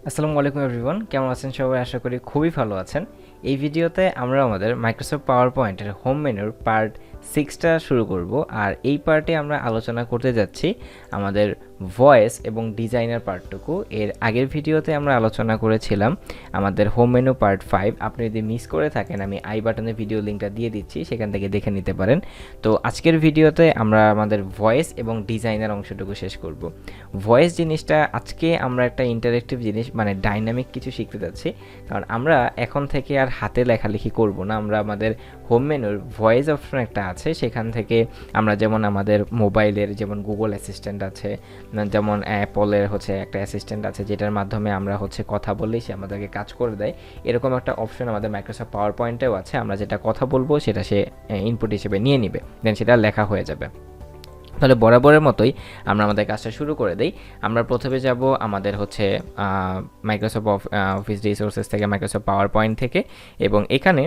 আসসালামু আলাইকুম এভরিওয়ান, কেমন আছেন সবাই? আশা করি খুবই ভালো আছেন। এই ভিডিওতে আমরা আমাদের মাইক্রোসফট পাওয়ার পয়েন্টের হোম মেনুর পার্ট 6টা শুরু করব। আর এই পার্টে আমরা আলোচনা করতে যাচ্ছি আমাদের ভয়েস এবং ডিজাইনার পার্টটুকু। এর আগের ভিডিওতে আমরা আলোচনা করেছিলাম আমাদের হোম মেনু পার্ট 5। আপনি যদি মিস করে থাকেন, আমি আই বাটনে ভিডিও লিঙ্কটা দিয়ে দিচ্ছি, সেখান থেকে দেখে নিতে পারেন। তো আজকের ভিডিওতে আমরা আমাদের ভয়েস এবং ডিজাইনার অংশটুকু শেষ করব। ভয়েস জিনিসটা আজকে আমরা একটা ইন্টারেক্টিভ জিনিস, মানে ডাইনামিক কিছু শিখতে যাচ্ছি। কারণ আমরা এখন থেকে আর হাতে লেখালেখি করব না, আমরা আমাদের হোম মেনুর ভয়েস অপশন একটা আছে, সেখান থেকে আমরা যেমন আমাদের মোবাইলের যেমন গুগল অ্যাসিস্ট্যান্ট আছে, যেমন অ্যাপলের হচ্ছে একটা অ্যাসিস্ট্যান্ট আছে, যেটার মাধ্যমে আমরা হচ্ছে কথা বললেই সে আমাদেরকে কাজ করে দেয়। এরকম একটা অপশন আমাদের মাইক্রোসফট পাওয়ার পয়েন্টেও আছে। আমরা যেটা কথা বলবো সেটা সে ইনপুট হিসেবে নিয়ে নিবে, দেন সেটা লেখা হয়ে যাবে। তাহলে বরাবরের মতোই আমরা আমাদের কাজটা শুরু করে দিই। আমরা প্রথমে যাব আমাদের হচ্ছে মাইক্রোসফট অফিস রিসোর্সেস থেকে, মাইক্রোসফট পাওয়ার পয়েন্ট থেকে, এবং এখানে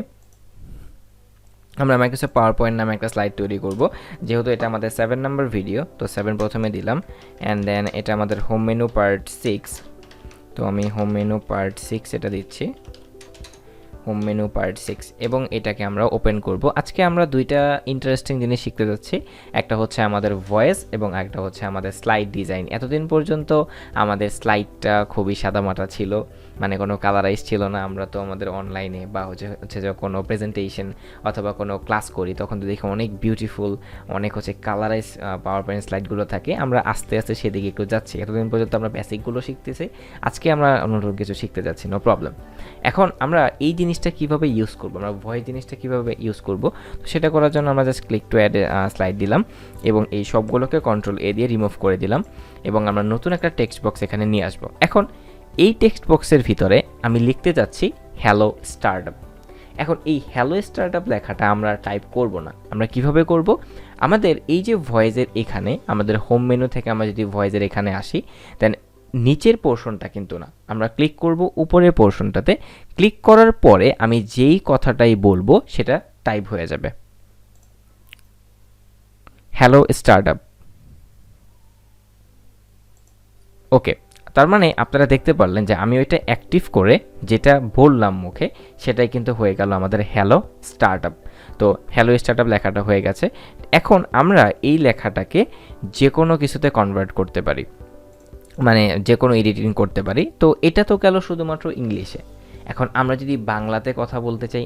আমরা মাইক্রোসফট পাওয়ার পয়েন্ট নামে একটা স্লাইড তৈরি করব। যেহেতু এটা আমাদের 7 নম্বর ভিডিও, তো 7 প্রথমে দিলাম, অ্যান্ড দেন এটা আমাদের হোম মেনু পার্ট 6। তো আমি হোম মেনু পার্ট 6 এটা দিচ্ছি, হোম মেনু পার্ট 6, এবং এটাকে আমরা ওপেন করব। আজকে আমরা দুইটা ইন্টারেস্টিং জিনিস শিখতে যাচ্ছি, একটা হচ্ছে আমাদের ভয়েস এবং একটা হচ্ছে আমাদের স্লাইড ডিজাইন। এতদিন পর্যন্ত আমাদের স্লাইডটা খুবই সাদামাটা ছিল, মানে কোনো কালারাইজ ছিল না। আমরা তো আমাদের অনলাইনে বা হচ্ছে যে কোনো প্রেজেন্টেশন অথবা কোনো ক্লাস করি, তখন তো দেখি অনেক বিউটিফুল, অনেক হচ্ছে কালারাইজ পাওয়ার পয়েন্ট স্লাইডগুলো থাকে। আমরা আস্তে আস্তে সেদিকে একটু যাচ্ছি। এতদিন পর্যন্ত আমরা বেসিকগুলো শিখতেছি, আজকে আমরা নতুন কিছু শিখতে যাচ্ছি, নো প্রবলেম। এখন আমরা এই জিনিসটা কিভাবে ইউজ করব, আমরা ভয়েস জিনিসটা কিভাবে ইউজ করব, তো সেটা করার জন্য আমরা just click to add slide দিলাম, এবং এই সবগুলোকে কন্ট্রোল এ দিয়ে রিমুভ করে দিলাম, এবং আমরা নতুন একটা টেক্সট বক্স এখানে নিয়ে আসব। এখন এই টেক্সট বক্সের ভিতরে আমি লিখতে যাচ্ছি হ্যালো স্টার্টআপ। এখন এই হ্যালো স্টার্টআপ লেখাটা আমরা টাইপ করব না, আমরা কিভাবে করব? আমাদের এই যে ভয়েসের এখানে, আমাদের হোম মেনু থেকে আমরা যদি ভয়েসের এখানে আসি, দেন নিচের পোর্শনটা কিন্তু না, আমরা ক্লিক করব উপরের পোর্শনটাতে। ক্লিক করার পরে আমি যেই কথাটাই বলবো সেটা টাইপ হয়ে যাবে, হ্যালো স্টার্টআপ। ওকে, তার মানে আপনারা দেখতে পারলেন যে আমি ওইটা অ্যাক্টিভ করে যেটা বললাম মুখে, সেটাই কিন্তু হয়ে গেল আমাদের হ্যালো স্টার্টআপ। তো হ্যালো স্টার্টআপ লেখাটা হয়ে গেছে। এখন আমরা এই লেখাটাকে যে কোনো কিছুতে কনভার্ট করতে পারি, মানে যে কোনো এডিটিং করতে পারি। তো এটা তো গেল শুধুমাত্র ইংলিশে। এখন আমরা যদি বাংলাতে কথা বলতে চাই,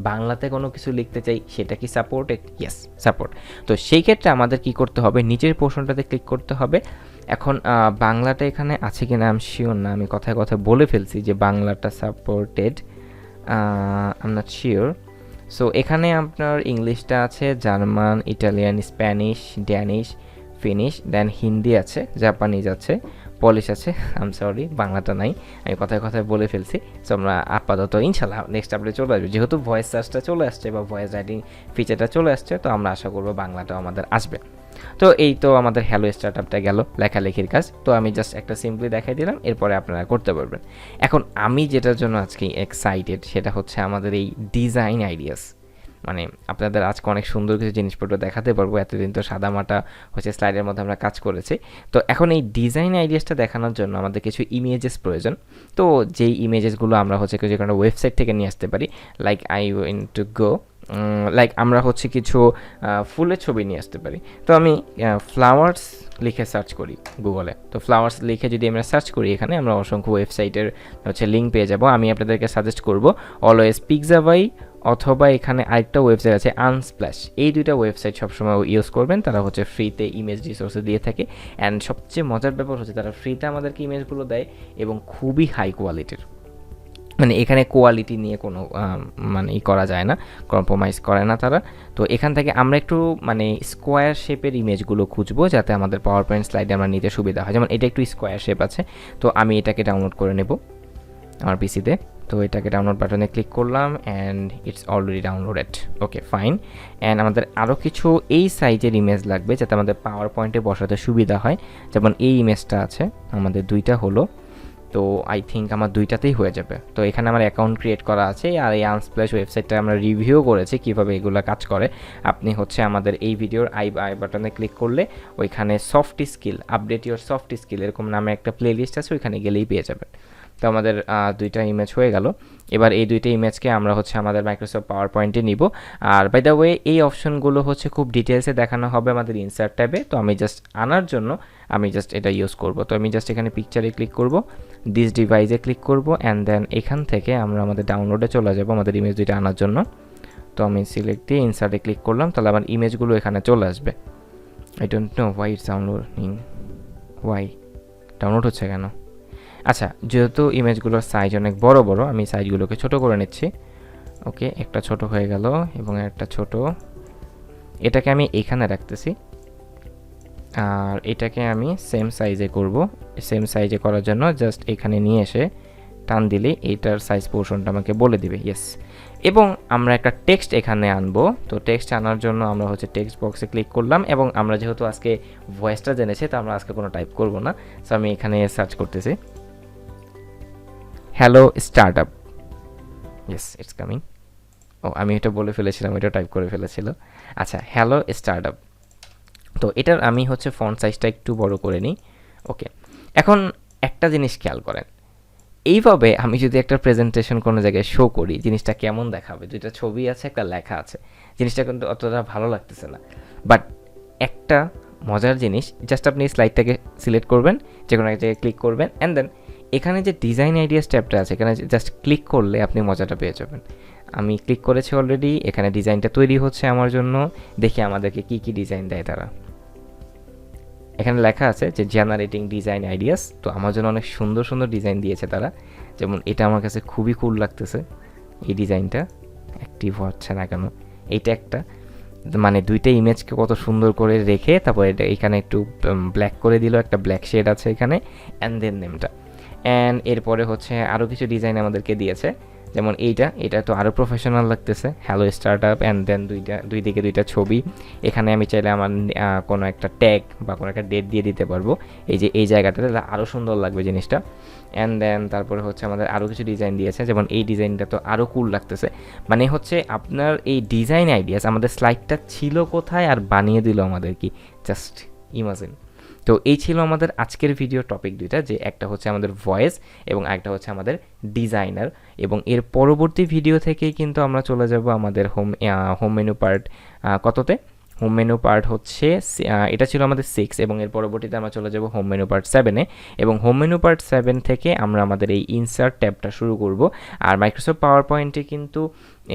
বাংলাতে কোনো কিছু লিখতে চাই, সেটা কি সাপোর্টেড? Yes, support. তো সেই ক্ষেত্রে আমাদের কি করতে হবে? নিচের পোর্শনটাতে ক্লিক করতে হবে। এখন বাংলাটা এখানে আছে কিনা আমি শিওর না, আমি কথায় কথায় বলে ফেলছি যে বাংলাটা supported, I am not sure. So এখানে আপনার ইংলিশটা আছে, German, Italian, Spanish, Danish, Finnish, then Hindi আছে, জাপানিজ আছে, পলিশ আছে। আম সরি, বাংলাটা নাই, আমি কথায় কথায় বলে ফেলছি। সো আমরা আপাতত ইনশাল্লাহ নেক্সট আপডেট চলে আসবে, যেহেতু ভয়েস সার্চটা চলে আসছে বা ভয়েস রাইটিং ফিচারটা চলে আসছে, তো আমরা আশা করবো বাংলাটাও আমাদের আসবে। তো এই তো আমাদের হ্যালো স্টার্টআপটা গেল লেখালেখির কাজ। তো আমি জাস্ট একটা সিম্পলি দেখাই দিলাম, এরপরে আপনারা করতে পারবেন। এখন আমি যেটার জন্য আজকে এক্সাইটেড সেটা হচ্ছে আমাদের এই ডিজাইন আইডিয়াস। মানে আপনাদের আজকে অনেক সুন্দর কিছু জিনিসপত্র দেখাতে পারবো। এতদিন তো সাদামাটা হচ্ছে স্লাইডের মধ্যে আমরা কাজ করেছি। তো এখন এই ডিজাইন আইডিয়াসটা দেখানোর জন্য আমাদের কিছু ইমেজেস প্রয়োজন। তো যেই ইমেজেসগুলো আমরা হচ্ছে যে কোনো ওয়েবসাইট থেকে নিয়ে আসতে পারি, like I went to go, like আমরা হচ্ছে কিছু ফুলের ছবি নিয়ে আসতে পারি। তো আমি ফ্লাওয়ার্স লিখে সার্চ করি গুগলে। তো ফ্লাওয়ার্স লিখে যদি আমরা সার্চ করি, এখানে আমরা অসংখ্য ওয়েবসাইটের হচ্ছে লিঙ্ক পেয়ে যাব। আমি আপনাদেরকে সাজেস্ট করব অলওয়েজ পিক্সাবাই, অথবা এখানে আরেকটা ওয়েবসাইট আছে আনস্প্ল্যাশ। এই দুইটা ওয়েবসাইট সবসময় ইউজ করবেন, তারা হচ্ছে ফ্রিতে ইমেজ রিসোর্সে দিয়ে থাকে। অ্যান্ড সবচেয়ে মজার ব্যাপার হচ্ছে তারা ফ্রিতে আমাদেরকে ইমেজগুলো দেয় এবং খুবই হাই কোয়ালিটির। মানে এখানে কোয়ালিটি নিয়ে কোনো মানে করা যায় না, কম্প্রোমাইজ করে না তারা। তো এখান থেকে আমরা একটু মানে স্কোয়ার শেপের ইমেজগুলো খুঁজবো, যাতে আমাদের পাওয়ার পয়েন্ট স্লাইডে আমরা নিতে সুবিধা হয়। যেমন এটা একটু স্কোয়ার শেপ আছে, তো আমি এটাকে ডাউনলোড করে নেব আমার পিসিতে। তো এটাকে ডাউনলোড বাটনে ক্লিক করলাম, and it's already downloaded. Okay, fine. And আমাদের আরও কিছু এই সাইজের ইমেজ লাগবে, যাতে আমাদের পাওয়ার পয়েন্টে বসাতে সুবিধা হয়। যেমন এই ইমেজটা আছে, আমাদের দুইটা হলো, তো আই থিঙ্ক আমার দুইটাতেই হয়ে যাবে। তো এখানে আমার অ্যাকাউন্ট ক্রিয়েট করা আছে, আর এই আনস্প্ল্যাশ ওয়েবসাইটটা আমরা রিভিউ করেছি কীভাবে এগুলো কাজ করে। আপনি হচ্ছে আমাদের এই ভিডিওর আই বাটনে ক্লিক করলে ওইখানে soft skill, update your soft skill এরকম নামে একটা প্লে লিস্ট আছে, ওইখানে গেলেই পেয়ে যাবেন। তো আমাদের দুইটা ইমেজ হয়ে গেল। এবার এই দুইটা ইমেজকে আমরা হচ্ছে আমাদের মাইক্রোসফট পাওয়ার পয়েন্টে নিব। আর বাই দ্য ওয়ে এই অপশনগুলো হচ্ছে খুব ডিটেলসে দেখানো হবে আমাদের ইনসার্ট ট্যাবে। তো আমি জাস্ট আনার জন্য আমি জাস্ট এটা ইউজ করব। তো আমি জাস্ট এখানে পিকচারে ক্লিক করব, দিস ডিভাইসে ক্লিক করব, অ্যান্ড দেন এখান থেকে আমরা আমাদের ডাউনলোডে চলে যাব আমাদের ইমেজ দুইটা আনার জন্য। তো আমি সিলেক্ট দিয়ে ইনসার্টে ক্লিক করলাম, তাহলে আমার ইমেজগুলো এখানে চলে আসবে। I don't know why it's downloading, why download হচ্ছে কেন। আচ্ছা, যেহেতু ইমেজগুলোর সাইজ অনেক বড় বড়, আমি সাইজগুলোকে ছোট করে নিচ্ছি। ওকে, একটা ছোট হয়ে গেল এবং একটা ছোট, এটাকে আমি এখানে রাখতেছি। আর এটাকে আমি সেম সাইজে করব। সেম সাইজে করার জন্য জাস্ট এখানে নিয়ে এসে টান দিলে এইটার সাইজ পোর্শনটা আমাকে বলে দিবে। ইয়েস, এবং আমরা একটা টেক্সট এখানে আনবো। তো টেক্সট আনার জন্য আমরা হচ্ছে টেক্সট বক্সে ক্লিক করলাম, এবং আমরা যেহেতু আজকে ভয়েসটা জেনেছি তো আমরা আজকে কোনো টাইপ করব না। সো আমি এখানে সার্চ করতেছি hello startup. Yes, it's coming. ও, আমি এটা বলে ফেলেছিলাম, এটা টাইপ করে ফেলেছিল। আচ্ছা, হ্যালো স্টার্টআপ। তো এটার আমি হচ্ছে ফন্ট সাইজটা একটু বড় করে নিই। ওকে, এখন একটা জিনিস খেয়াল করেন, এইভাবে আমি যদি একটা প্রেজেন্টেশন কোনো জায়গায় শো করি, জিনিসটা কেমন দেখাবে? দুইটা ছবি আছে, একটা লেখা আছে, জিনিসটা কিন্তু অতটা ভালো লাগতেছে না। বাট একটা মজার জিনিস, জাস্ট আপনি স্লাইডটাকে সিলেক্ট করবেন, যে কোনো এক জায়গায় ক্লিক করবেন, অ্যান্ড দেন এখানে যে ডিজাইন আইডিয়াস ট্যাবটা আছে, এখানে জাস্ট ক্লিক করলে আপনি মজাটা পেয়ে যাবেন। আমি ক্লিক করেছি অলরেডি, এখানে ডিজাইনটা তৈরি হচ্ছে আমার জন্য। দেখি আমাদেরকে কী কী ডিজাইন দেয় তারা। এখানে লেখা আছে যে জেনারেটিং ডিজাইন আইডিয়াস। তো আমার জন্য অনেক সুন্দর সুন্দর ডিজাইন দিয়েছে তারা। যেমন এটা আমার কাছে খুবই কুল লাগতেছে, এই ডিজাইনটা অ্যাক্টিভ হচ্ছে না কেন। এইটা একটা, মানে দুইটা ইমেজকে কত সুন্দর করে রেখে তারপর এটা এখানে একটু ব্ল্যাক করে দিল, একটা ব্ল্যাক শেড আছে এখানে, অ্যান্ড দেন নেমটা। অ্যান্ড এরপরে হচ্ছে আরও কিছু ডিজাইন আমাদেরকে দিয়েছে, যেমন এটা তো আরও প্রফেশনাল লাগতেছে, হ্যালো স্টার্টআপ, অ্যান্ড দেন দুই দিকে দুইটা ছবি। এখানে আমি চাইলে আমার কোনো একটা ট্যাগ বা কোনো একটা ডেট দিয়ে দিতে পারবো, এই যে এই জায়গাটাতে, আরও সুন্দর লাগবে জিনিসটা। অ্যান্ড দেন তারপরে হচ্ছে আমাদের আরও কিছু ডিজাইন দিয়েছে, যেমন এই ডিজাইনটা তো আরও কুল লাগতেছে। মানে হচ্ছে আপনার এই ডিজাইন আইডিয়াস, আমাদের স্লাইডটা ছিল কোথায় আর বানিয়ে দিল আমাদের কি, জাস্ট ইমাজিন। তো এই ছিল আমাদের আজকের ভিডিও টপিক দুইটা, যে একটা হচ্ছে আমাদের ভয়েস এবং একটা হচ্ছে আমাদের ডিজাইনার। এবং এর পরবর্তী ভিডিও থেকেই কিন্তু আমরা চলে যাব আমাদের হোম মেনু পার্ট কততে, হোম মেনু পার্ট হচ্ছে এটা ছিল আমাদের 6, এবং এর পরবর্তীতে আমরা চলে যাব হোম মেনু পার্ট 7-এ। এবং হোম মেনু পার্ট 7 থেকে আমরা আমাদের এই ইনসার্ট ট্যাবটা শুরু করব। আর মাইক্রোসফট পাওয়ার পয়েন্টে কিন্তু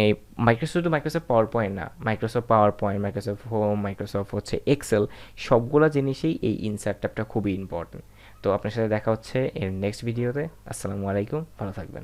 এই মাইক্রোসফট পাওয়ার পয়েন্ট না, Microsoft power point, Microsoft home, Microsoft হচ্ছে এক্সেল, সবগুলো জিনিসেই এই ইনসার্ট ট্যাবটা খুবই ইম্পর্টেন্ট। তো আপনার সাথে দেখা হচ্ছে এর নেক্সট ভিডিওতে। আসসালামু আলাইকুম, ভালো থাকবেন।